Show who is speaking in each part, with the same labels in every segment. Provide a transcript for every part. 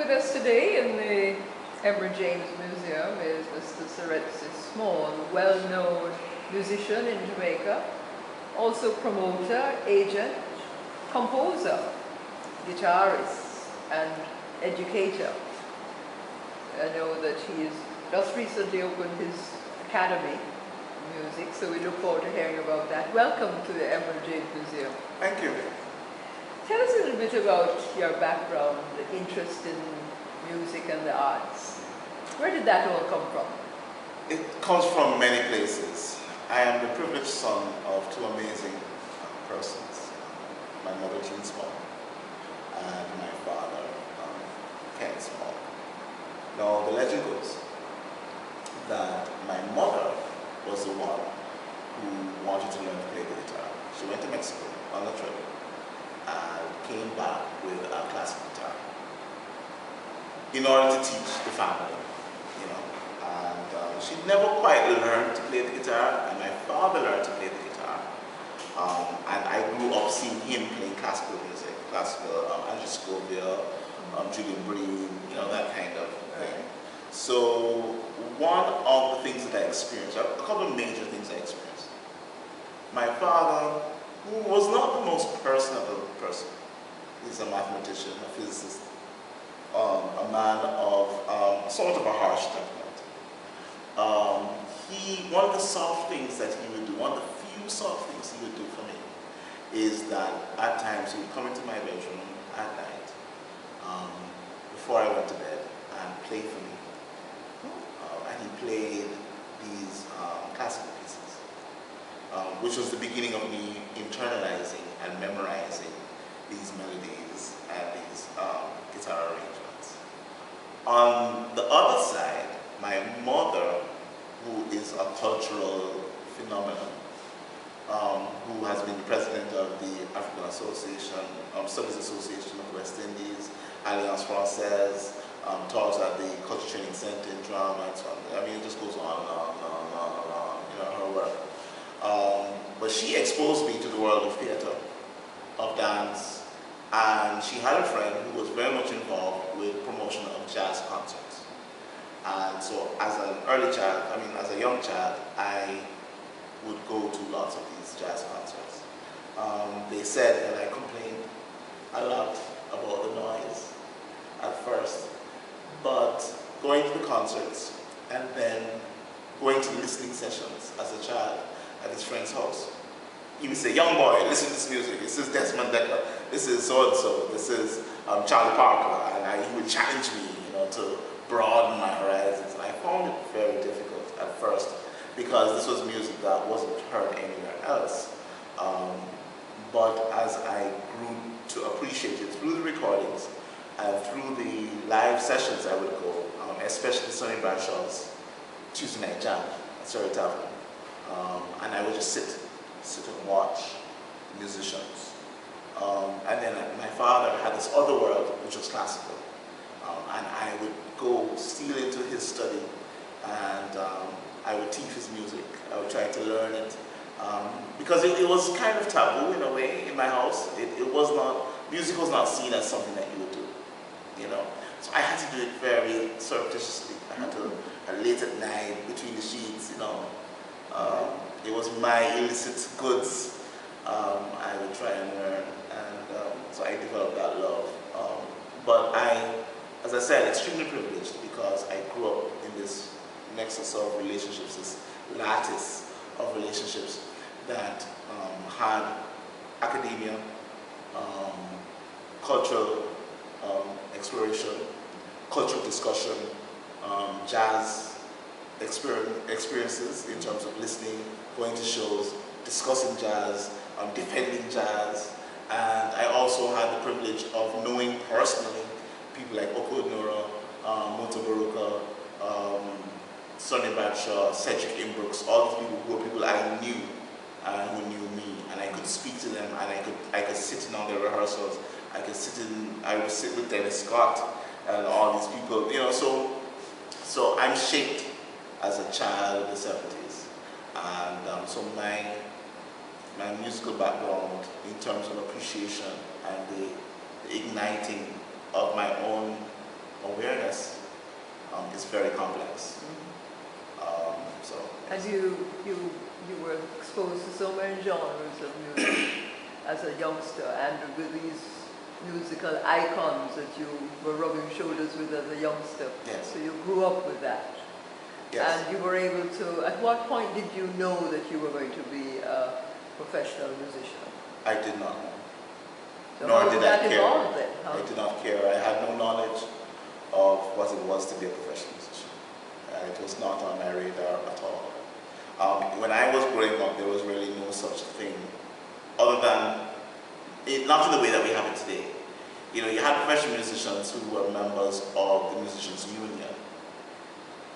Speaker 1: With us today in the Emrie James Museum is Mr. Seretse Small, well-known musician in Jamaica, also promoter, agent, composer, guitarist, and educator. I know that he has just recently opened his academy of music, so we look forward to hearing about that. Welcome to the Emrie James Museum.
Speaker 2: Thank you.
Speaker 1: Tell us a little bit about your background, the interest in music and the arts. Where did that all come from?
Speaker 2: It comes from many places. I am the privileged son of two amazing persons. My mother, Jean Small, and my father, Ken Small. Now, the legend goes that my mother was the one who wanted to learn to play the guitar. She went to Mexico on a trip and came back with a classical guitar in order to teach the family, you know. And she never quite learned to play the guitar, and my father learned to play the guitar. And I grew up seeing him playing classical music, Andrew Scoville, Julian Breen, you know, that kind of thing. So one of the things that I experienced, a couple of major things I experienced. My father, who was not the most personable person, he's a mathematician, a physicist, a man of sort of a harsh temperament. One of the soft things that he would do, one of the few soft things he would do for me, is that at times he would come into my bedroom at night, before I went to bed, and play for me. And he played these classical pieces, which was the beginning of me internalizing and memorizing these melodies and these guitar arrangements. On the other side, my mother, who is a cultural phenomenon, who has been the president of the African Association, Studies Association of West Indies, Alliance Française, taught at the Culture Training Center in drama and so on. I mean, it just goes on and on and on and on, you know, her work. But she exposed me to the world of theater, of dance, and she had a friend who was very much involved with promotion of jazz concerts. And so as an early child, as a young child, I would go to lots of these jazz concerts. They said that I complained a lot about the noise at first, but going to the concerts and then going to listening sessions as a child at his friend's house, he would say, "Young boy, listen to this music. This is Desmond Decker. This is so-and-so. This is Charlie Parker." And he would challenge me, you know, to broaden my horizons. And I found it very difficult at first because this was music that wasn't heard anywhere else. But as I grew to appreciate it through the recordings and through the live sessions I would go, especially Sonny Bradshaw's Tuesday Night Jam at Surrey Tavern, and I would just sit and watch musicians. And then my father had this other world, which was classical. And I would go steal into his study, and I would teach his music. I would try to learn it. Because it was kind of taboo in a way in my house. Music was not seen as something that you would do, you know. So I had to do it very surreptitiously. I had to, late at night, between the sheets, you know. It was my illicit goods. I would try and learn, and so I developed that love. But as I said, extremely privileged because I grew up in this nexus of relationships, this lattice of relationships that had academia, cultural exploration, cultural discussion, jazz experiences in terms of listening, going to shows, discussing jazz, defending jazz, and I also had the privilege of knowing personally people like Oko Nora, Mota Baruka, Sonny Bradshaw, Cedric Imbrooks, all these people who were people I knew who knew me, and I could speak to them, and I could sit in on their rehearsals. I would sit with Dennis Scott and all these people, you know. So I'm shaped as a child of the 70s, and so my musical background in terms of appreciation and the igniting of my own awareness is very complex. So.
Speaker 1: And you were exposed to so many genres of music as a youngster, and with these musical icons that you were rubbing shoulders with as a youngster.
Speaker 2: Yes.
Speaker 1: So you grew up with that.
Speaker 2: Yes.
Speaker 1: And you were able to, at what point did you know that you were going to be a professional musician?
Speaker 2: I did not know.
Speaker 1: So
Speaker 2: Nor
Speaker 1: how
Speaker 2: did
Speaker 1: did that
Speaker 2: I care.
Speaker 1: evolve then?
Speaker 2: I did not care. I had no knowledge of what it was to be a professional musician. It was not on my radar at all. When I was growing up, there was really no such thing, other than, not in the way that we have it today. You know, you had professional musicians who were members of the musicians union,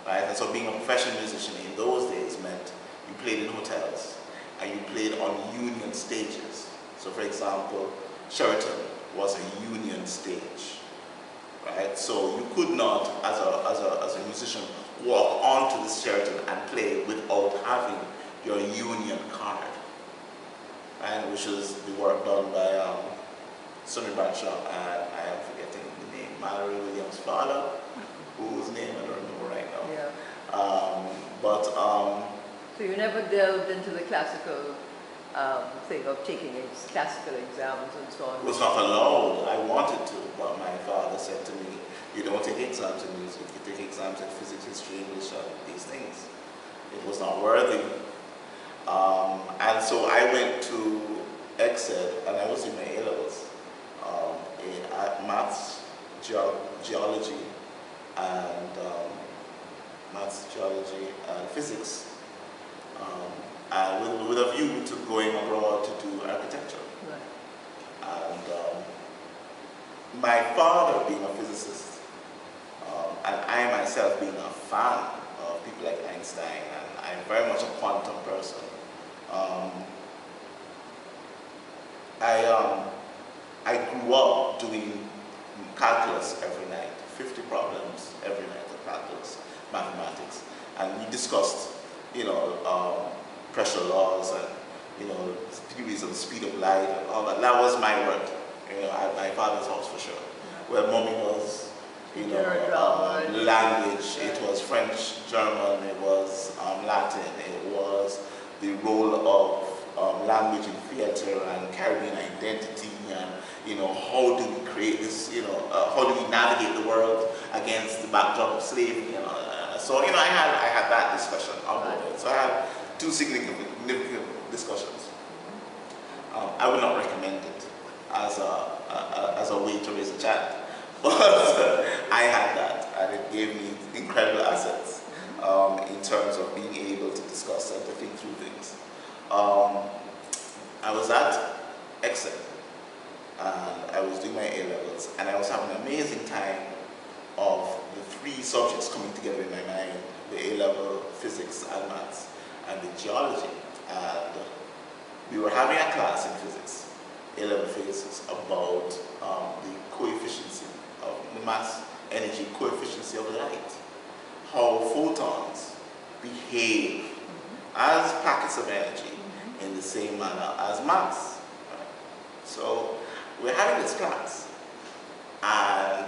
Speaker 2: right? And so being a professional musician in those days meant you played in hotels and you played on union stages. So for example, Sheraton was a union stage, right? So you could not, as a musician, walk onto the Sheraton and play without having your union card, right? Which is the work done by Sonny Bradshaw, and I am forgetting the name, Mallory Williams' father, whose name I don't remember right now.
Speaker 1: Yeah. So you never delved into the classical thing of taking classical exams and so on?
Speaker 2: It was not allowed. I wanted to, but my father said to me, you don't take exams in music, you take exams in physics, history, English, these things. It was not worthy. And so I went to Exed, and I was in my A-levels, in maths, geology, and physics, and with a view to going abroad to do architecture. Right. And my father being a physicist, and I myself being a fan of people like Einstein, and I'm very much a quantum person. I grew up doing calculus every night, 50 problems every night of calculus, mathematics, and we discussed, pressure laws and, theories of the speed of light and all that. That was my work, at my father's house for sure. Where mommy was, language, it was French, German, it was Latin, it was the role of language in theater and Caribbean identity, and how do we create this, how do we navigate the world against the backdrop of slavery, so I had that discussion about it. So I had two significant discussions. I would not recommend it as a way to raise a child, but I had that, and it gave me incredible assets in terms of being able to discuss and to think through things. I was at Excelsior, and I was doing my A-levels, and I was having an amazing time of the three subjects coming together in my mind: the A-level, physics and maths, and the geology. And we were having a class in physics, A-level physics, about the coefficiency of the mass energy coefficiency of light, how photons behave as packets of energy in the same manner as mass. Right? So we're having this class, and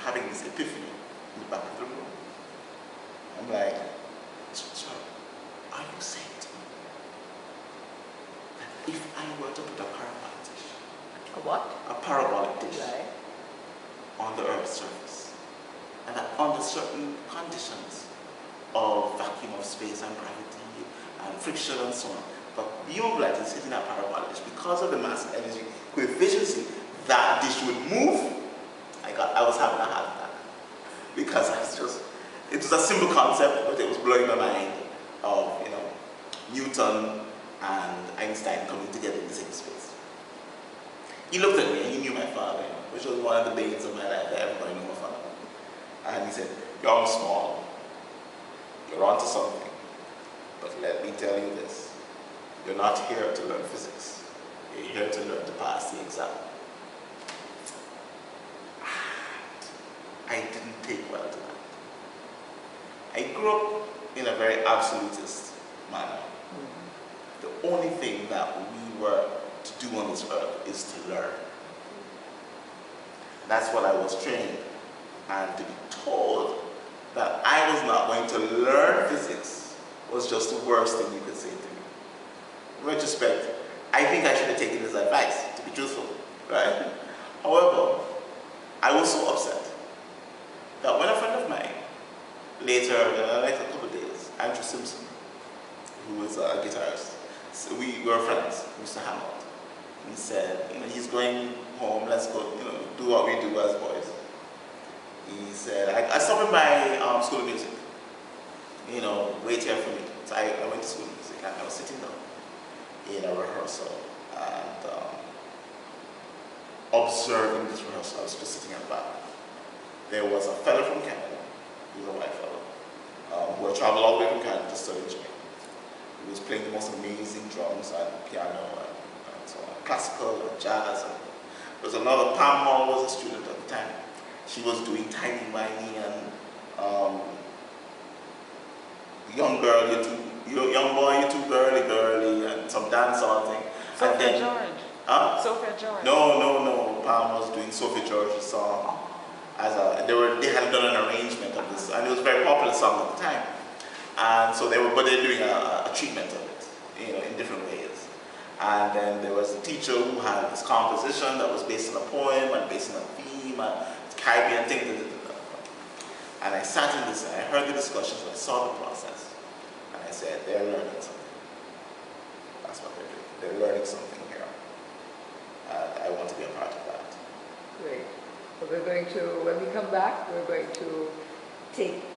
Speaker 2: I'm having this epiphany in the back of the room. I'm like, sir, are you saying to me that if I were to put a parabolic dish,
Speaker 1: a what?
Speaker 2: A parabolic dish,
Speaker 1: right,
Speaker 2: on the Earth's surface, and that under certain conditions of vacuum of space and gravity and friction and so on, but beyond light is hitting a parabolic dish, because of the mass energy coefficient, that dish would move. I was having a heart attack, because it was a simple concept, but it was blowing my mind of, Newton and Einstein coming together in the same space. He looked at me and he knew my father, which was one of the banes of my life that everybody knew my father. And he said, "Young Small, you're onto something, but let me tell you this, you're not here to learn physics, you're here to learn to pass the exam." I didn't take well to that. I grew up in a very absolutist manner. The only thing that we were to do on this earth is to learn. That's what I was trained. And to be told that I was not going to learn physics was just the worst thing you could say to me. In retrospect, I think I should have taken his advice, to be truthful, right? However, I was so upset that when a friend of mine, later, like a couple of days, Andrew Simpson, who was a guitarist, so we were friends, Mr. Hammond. He said, he's going home, let's go, do what we do as boys. He said, I stopped in my school of music, wait here for me. So I went to school of music and I was sitting down in a rehearsal and observing this rehearsal. I was just sitting at the back. There was a fellow from Canada, he was a white fellow, who had traveled all the way from Canada to study in Jamaica. He was playing the most amazing drums and piano and so on, classical and jazz. And there was another, Pam Moll was a student at the time. She was doing Tiny Whiny and young girl, young boy, you're too girly, and some dancehall thing.
Speaker 3: Sophia George.
Speaker 2: Huh?
Speaker 3: Sophia George.
Speaker 2: No. Pam was doing Sophia George's song. They had done an arrangement of this, and it was a very popular song at the time. And so they're doing a treatment of it, in different ways. And then there was a teacher who had this composition that was based on a poem and based on a theme and Caribbean thing. And I sat in this, and I heard the discussions, and I saw the process. And I said, they're learning something. That's what they're doing. They're learning something here. And I want to be a part of that.
Speaker 1: Great. So we're going to, when we come back, we're going to take